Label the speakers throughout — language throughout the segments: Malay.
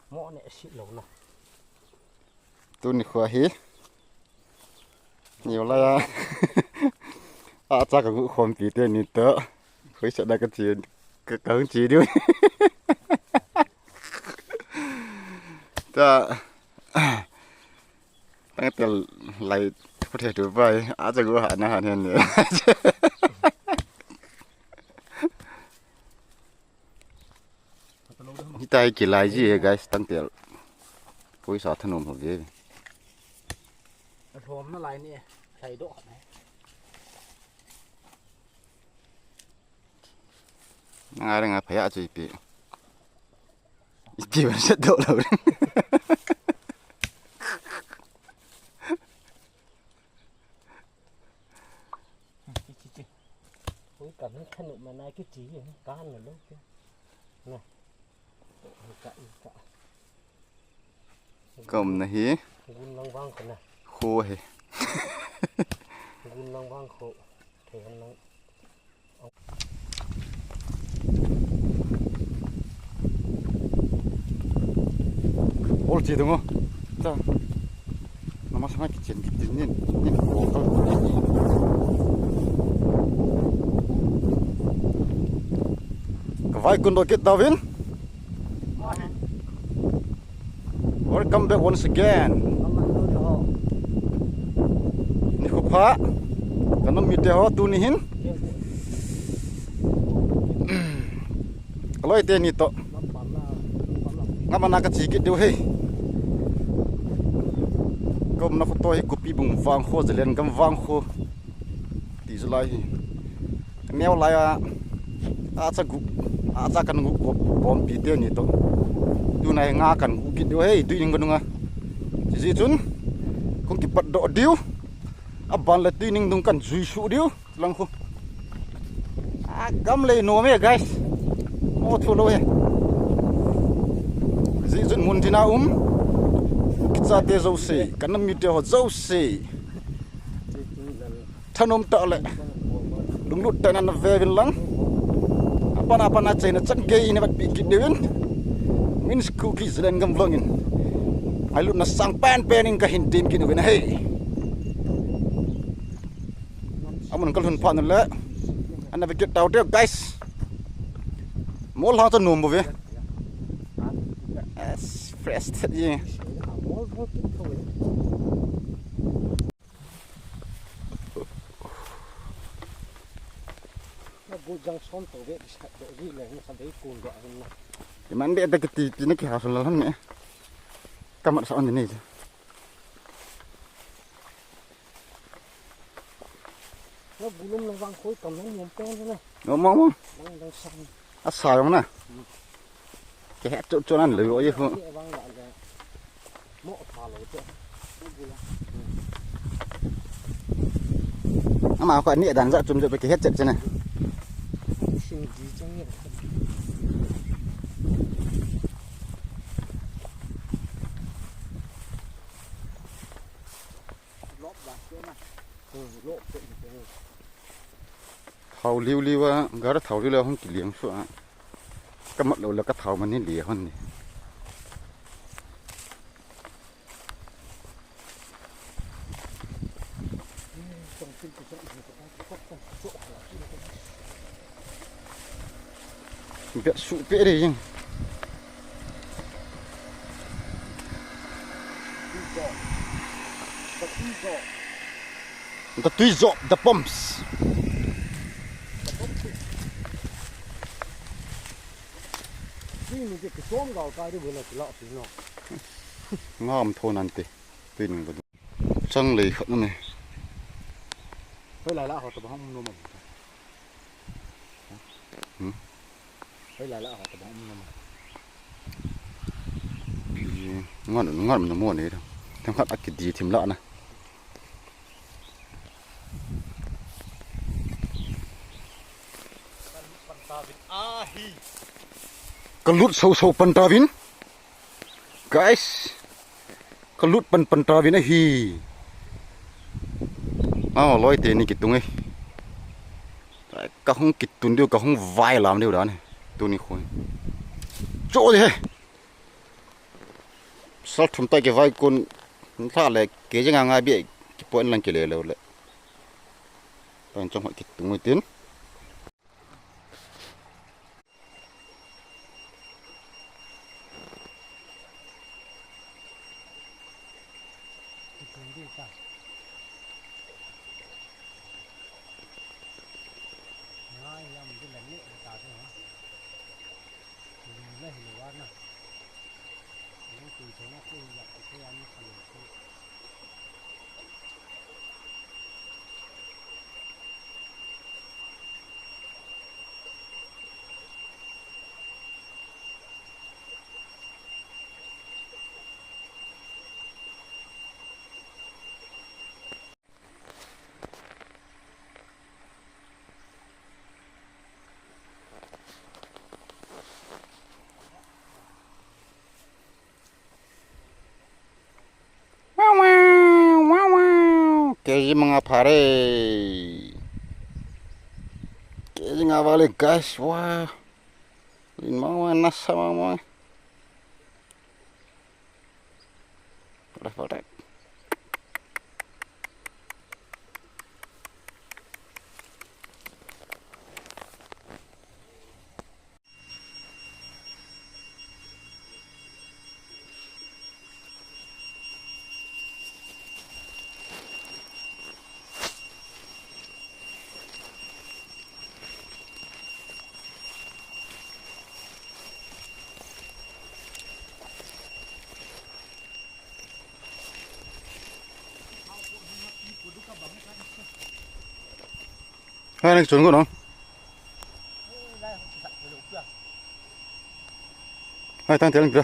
Speaker 1: mỏ này xịt lẩu nè
Speaker 2: tôi nị khỏe hí nhiều là chắc cũng không bị tiền nị tớ khởi sẽ đây cái chuyện cái cứng chỉ đi taตั้งแต่ไหลประเทศดูไปอาจจะกูหาอาหารเนี่ยนี่ตายกี่ลายจีเguys ตั้งแต่ปุ้ยสาธนุมของเย่
Speaker 1: ผมอะไรเนี่ยใส่ดอกไหม
Speaker 2: ง่ายพยาจีปีจีมันเสร็จแล้วเลย
Speaker 1: ปุ้ยกับนี่ขนมมันนายก็จีอย่างนี้ก้านเลยลูกนี่กะ
Speaker 2: ก็มันนะฮี
Speaker 1: กุนลังวังคนน่ะ
Speaker 2: คู่เฮ
Speaker 1: กุนลังวังโคเทียนลัง
Speaker 2: โอ้จีตรงอ่ะจ้าน้ำมันสมัยกินนี่โอ้ก็ก็ไว้คุณโดนกินดาวิน Welcome back once again นี่คือพระกันน้ำมีเดียวตัวนี้หินอร่อยเต็มนี่โตงั้นมันน่าจะจีกิดเดียวเฮ้ยก็มันน่าจะตัวให้กุปีบุงวางโคจะเล่นกันวางโคตีจะไล่แนวไล่อาจจะกันกุบอมปีเดียวนี่โตดูในงากันกูกิดเดียวเฮ้ยดูยิงกันดูงะจีจุนคงกิปัดดอกเดียวบันเลยดูยิงดูกันจุยชูเดียวลังคูกำเลยโน้มเฮ้ย guys โอ้ทุลุยจีจุนมุนที่น่ากิจเตะเจ้าเสกกันน้ำมีเดียวเจ้าเสกท่านอมตะเลยลุงลุดแต่นั้นเววินลังapa nak cina cak gay ini buat bikin dewin minus cookies dan gemblongin alu na sang pen ka hindim kini win hey amun kalau hun pan le anda bikin tahu dia guys mol hang tu numbu we fresh tadi
Speaker 1: Gujang son tu dek dek gila ni sampai kun dek ni.
Speaker 2: Di mana dia ada ketipi ni kira selalu ni. Kamat soal ini je.
Speaker 1: Nó belum nang khối cầm nó nyempeng ni.
Speaker 2: Ngomong.
Speaker 1: Nang sang.
Speaker 2: Asal mana? Kayak cucuran lulu aja kok.
Speaker 1: Bang lại là mộ thả lỗ tu.
Speaker 2: Mà kau ni dan zat cuma je pakai headset je ni.
Speaker 1: Xin gì chẳng nhỉ? Lốp bạc chứ mà. Lốp tự nhiên.
Speaker 2: Thầu liu á, gã đó thầu liu không kỹ liếng số á. Cái mặt đầu là cái thầu mà nên liếng hơn này. Việc sụp bể đi chứ. The tweezers, the pumps.
Speaker 1: Ini dia kesom kau kau dia boleh kelak sini.
Speaker 2: Ngam thôi nanti, tin betul. Sang lì khẩn này.
Speaker 1: Phải lại họ tập không nuôi mình. Phải lại họ tập không nuôi mình.
Speaker 2: Ngon mình mua này đâu. Thằng khách ăn cái gì thèm lợn nè. Kelut sau pentavin, guys. Kelut pentavin hi. Lôi tiền này kitung ấy. Các không kitun điều, các không vai làm điều đó này. Tôi này khôi. Chỗ gì? sal thum ta ke vai kun tha le ke janga nga bi ki point lang ke le lo le tang chong ki tung tin Keji mengapare keji ngawale guys wah limau enak sama mau pada hai này chuẩn của nó hai tăng tiền kìa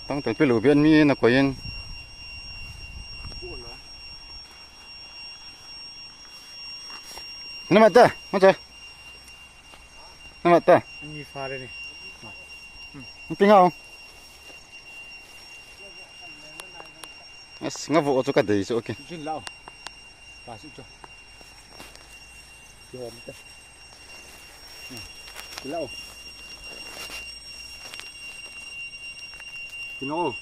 Speaker 2: tăng tiền phải lùi bên mi là quả yên nó mà ta không chơi nó mà ta
Speaker 1: Ni pha đây này.
Speaker 2: tiếng không ngã vụ cho cả đầy chỗ ok
Speaker 1: Jin lao. Ba sự cho. Chưa mất. Lao.
Speaker 2: nó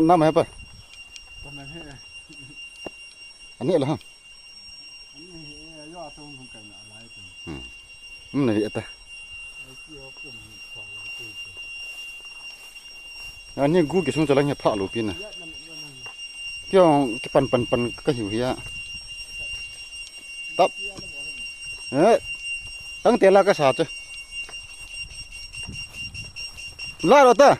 Speaker 2: năm hả bà anh nhớ là không này vậy ta anh nhớ gu cái xuống cho anh nhớ phá lụp pin này cái pan cái hiểu gì á tấp tăng tiền là cái sao chứ lại rồi ta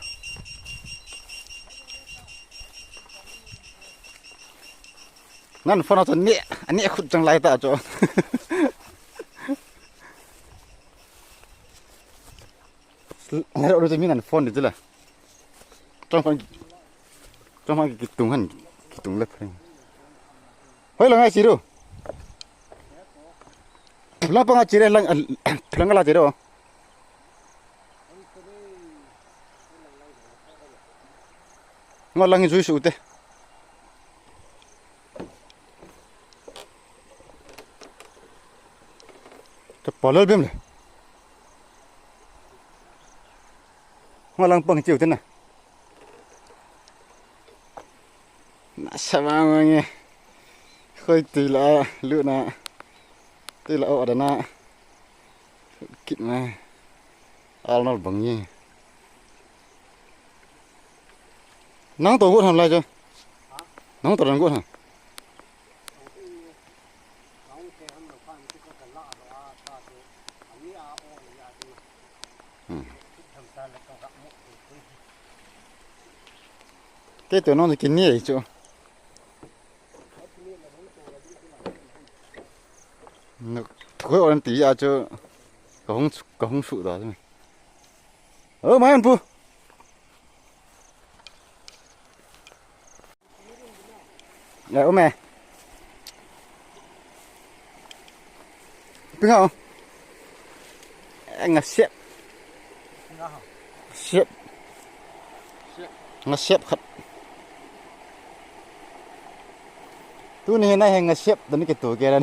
Speaker 2: ngăn phun nó nhẹ anh nhẹ khụt chẳng lại ta cho này rồi thì mình ngăn phun được chứ là trong cái tung hẳn cái tung lấp này hơi là ngay chỉ đâu lắp bằng chỉ đây lăng lăng cái là chỉ đâu ngon lăng dưới sụt đấy tập bỏ lỡ bìm này ngon lăng bằng chiều thế này sao mà nghe khơi tì là lựa nè tì là ở đó nè kịt mà ao nó bằng như nắng tôi cũng làm lại cho nắng tôi làm cũng hả cái tụi nó thì kinh nhỉ chứ thôi anh tí à chứ có không sự đó thôi mấy anh phu dạ ôm mẹ biết không anh là xếp xếp nó xếp khật tôi này này hàng xếp đến cái tuổi kia đây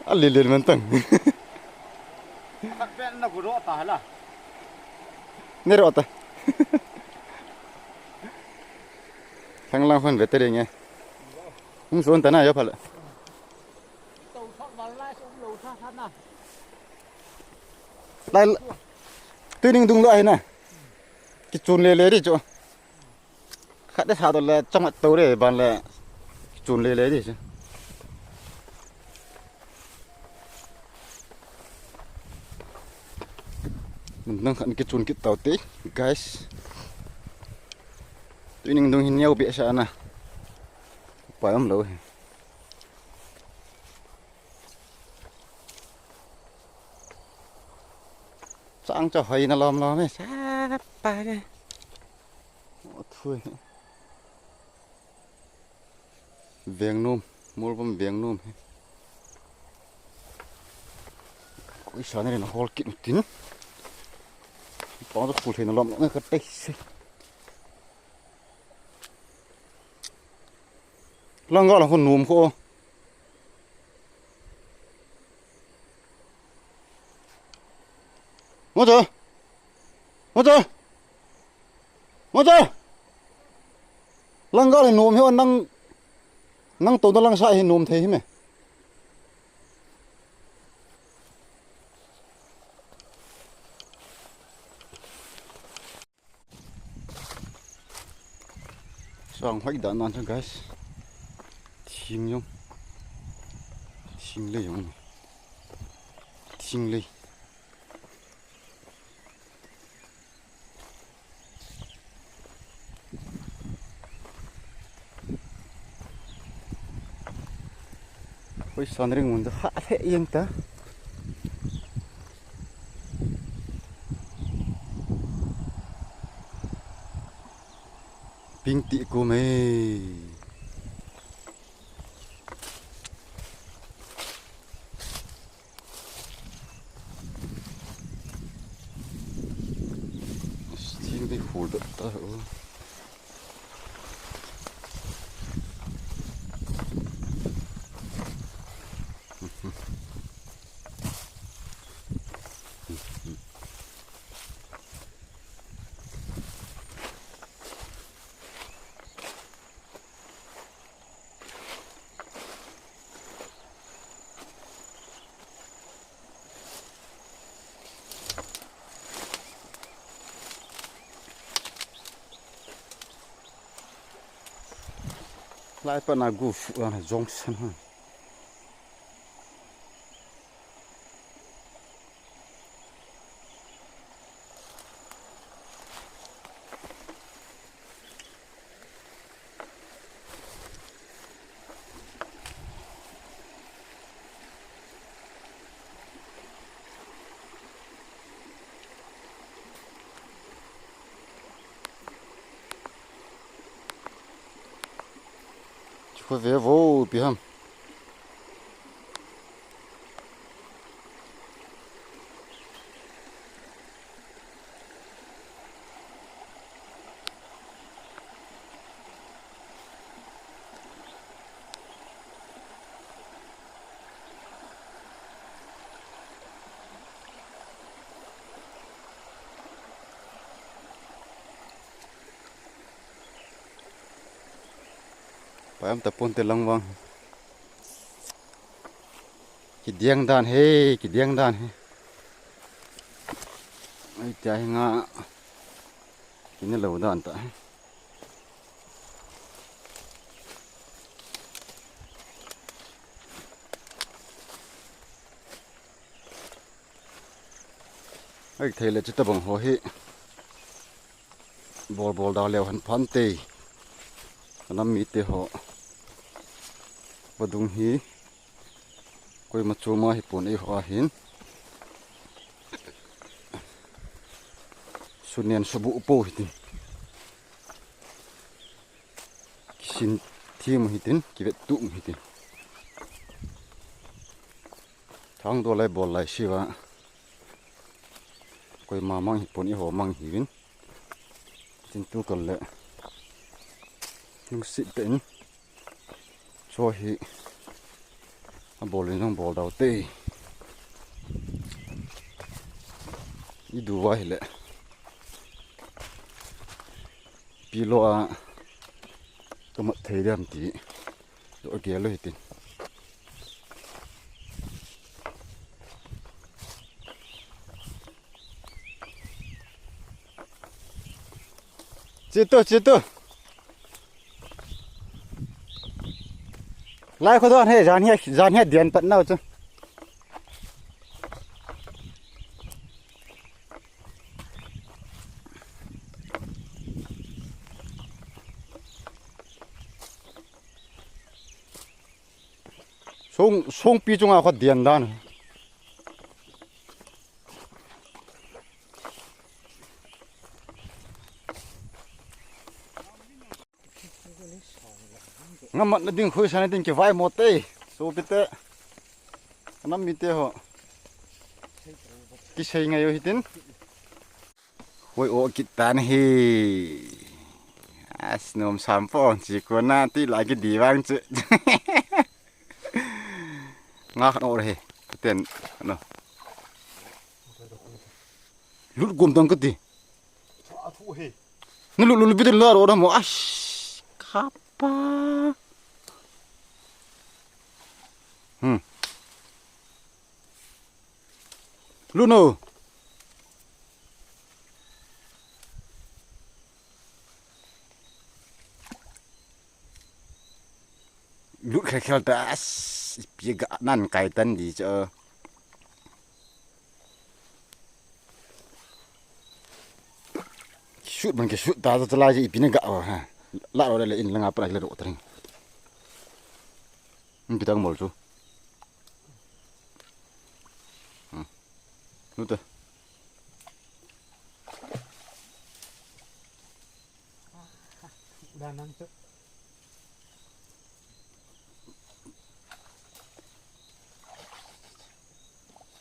Speaker 2: anh liền liền mình từng
Speaker 1: Các bạn nó có rõ tải là
Speaker 2: nè rồi ta thằng lang phân về tới đây nghe không xuống tới nào cho phải là
Speaker 1: tàu thoát vào lại xuống lầu xa sát nào
Speaker 2: đây tôi định đúng loại này cái chun lê đi chỗ khách đất hào là trong mặt tàu để bàn là chun lê đi chứ mình đang khẩn cái chun cái tàu tí guys tôi định đúng hình nhau bị sao nè phải không lâu sáng cho hay nó lom ấy sát ba cái thôi viếng nôm mua bom viếng nôm cái sáng này nó hol kịt một tí bỏ ra phụ thì nó lom nó cái tê lăng gọi là con nôm khô ngó trời lăng gọi là nôm hiệu năng tồn nó lăng sai thì nôm thế mày sang hoạch đạn ăn cho guys chim nhung chim lê nhung chim lê ôi sao này muốn hạ thế yên ta pin tị cô mày chim bị phủ đất ta lại phần nào gu phụ là giống sân hơn có vẻ vô bị hâm em tập pon te lang wang ki diang dan he ki diang dan he ai chai nga ki ne lo dan ta ai thei le chita bang ho hi bol da leo han phan te anam mi te ho badung hi koi ma chuma hi pon ei ho hin sunian subu po hi tin kisin thim hi tin kivet tu hi tin thang do lai bol lai siwa koi ma mang hi pon ei ho mang hi win tin tu kal le nung sit ten so hi a bol in bol dau te I du wa hi le pilo a to ma thei dam ti do ge lo hi tin Chito lai kho don he jan he dian pat nau chu song pi chung a kho dian dan ngamat na ding khoi sana ding ke vai mote so pite anam mi te ho ki sei ngai yo hitin hoi o kit tan hi asnom sampo chi ko na ti la ki di wang chu nga khan or he ten no lut gom dang ka ti
Speaker 1: a thu he
Speaker 2: nu lu bi de la ro mo ash khapa Luno Lut khel ta as pi ga nan kai tan di cho shoot man ke shoot ta la ji pi ne ga ha la ro le in la nga pra le ro tring pitang mol chu Nuta
Speaker 1: đa năng chứ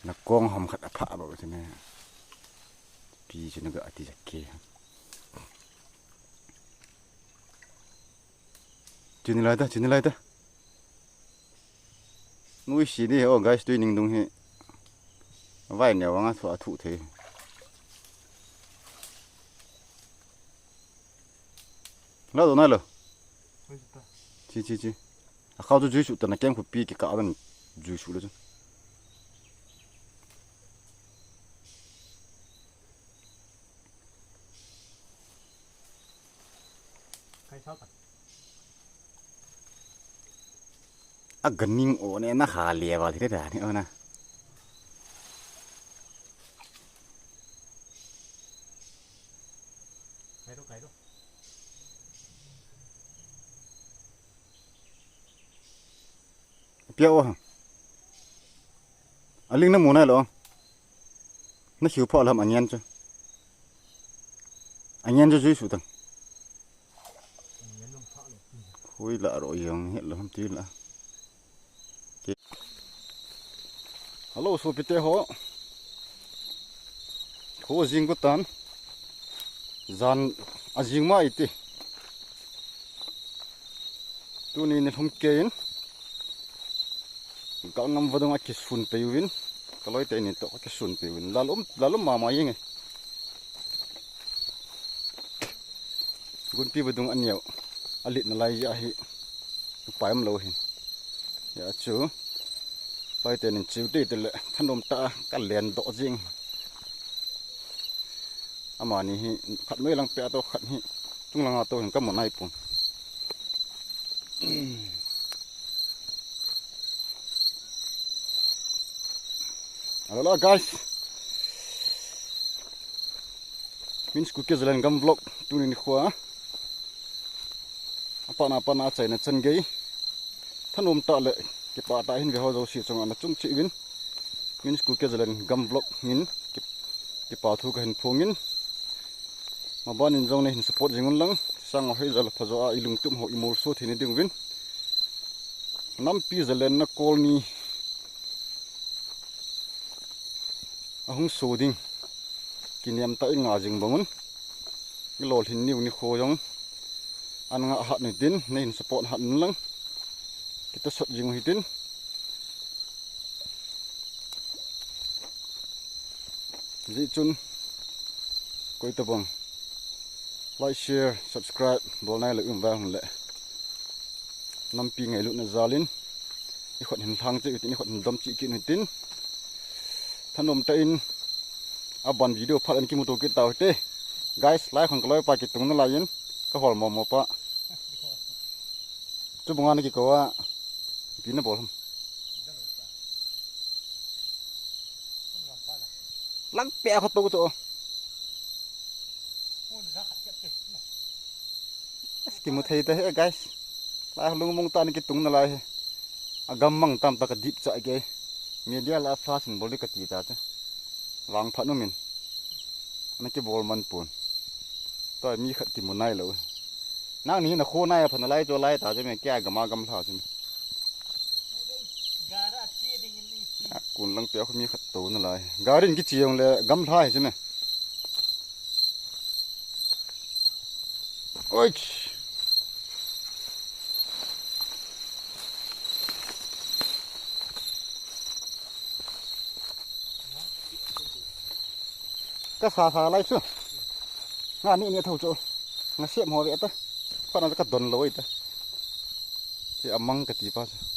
Speaker 2: na kong hom khat apha ba che ne pi chu ne ga ati jakke chini lai da nui si ni o guys tu ning dung he vai ne wanga thu the lo do na lo chi a khao ju su ta na kem khu pi ki ka ban ju su lo chu
Speaker 1: cái sao cả
Speaker 2: a ganing o ne na ha le wa thi da ni o na
Speaker 1: cái đó
Speaker 2: piao ha aling na mo na lo na hiu pho lam anyan chu su tang
Speaker 1: nhấn lông thọ được
Speaker 2: hoi la ro yang he lo ham ti la hello so pite ho jing ko tan zan ajing ma ite tu ni ne thum ke in ka ngam wadong a kisun pe win kaloi te ni to kisun pe win lalum ma yeng gun pi wadong anyau alit na lai ja hi ไปมันโลหินอย่าจูไปแต่หนึ่งจิวตีแต่ละท่านลมตากันเลียนโตจริงอามานี่ขัดไม่ลังเปียตัวขัดนี่จุงลังตัวเห็นก็หมดในปุ่นเอาละ guys min skuke jalan gam vlog tunin khwa apa na chai na chan gei thanom ta le ke pa ta hin ve ho zo si chong ana chung chi win min skuke jalan gam vlog nin ke pa thu ka hin phongin ma ban in jong ne hin support jingun lang sang hoi jal phazo a ilung tum ho imol so thini ding win nam pi jalan na kol ni ahung so ding kiniam ta inga jing bangun lol hin niu ni kho jong an nga hat ni tin nei support hat lang kita sot jing hi tin ji chun koi ta bang like share subscribe bol nai le va hun le nam pi ngai lu na zalin i khot hin thang che tin i khot dom chi kin hi tin thanom ta in aban video phat an ki muto ki taw te guys like khong kloi pa ki tung na lain ka hol mo pa chu bunga ni ki ko wa pin na bol lang pe kho to to ki mu thei te guys la lung mong ta ni ki tung na lai agam mang tam ta ka dip cha ge media la flash in bol ka ti ta cha wang phat no min na ki bol man pun toy mi khat ti mun nai lo nang ni na kho nai phan lai cho lai ta je me kya gama gam tha je me
Speaker 1: gara chi ding ni
Speaker 2: kun lang pe kho mi khat to na lai garin ki chiong le gam tha je me oi cái xà lấy chưa ngà ní thâu chỗ ngà xiêm hồ vậy ta phát nó cái tuần lối ta thì măng cái tí bao giờ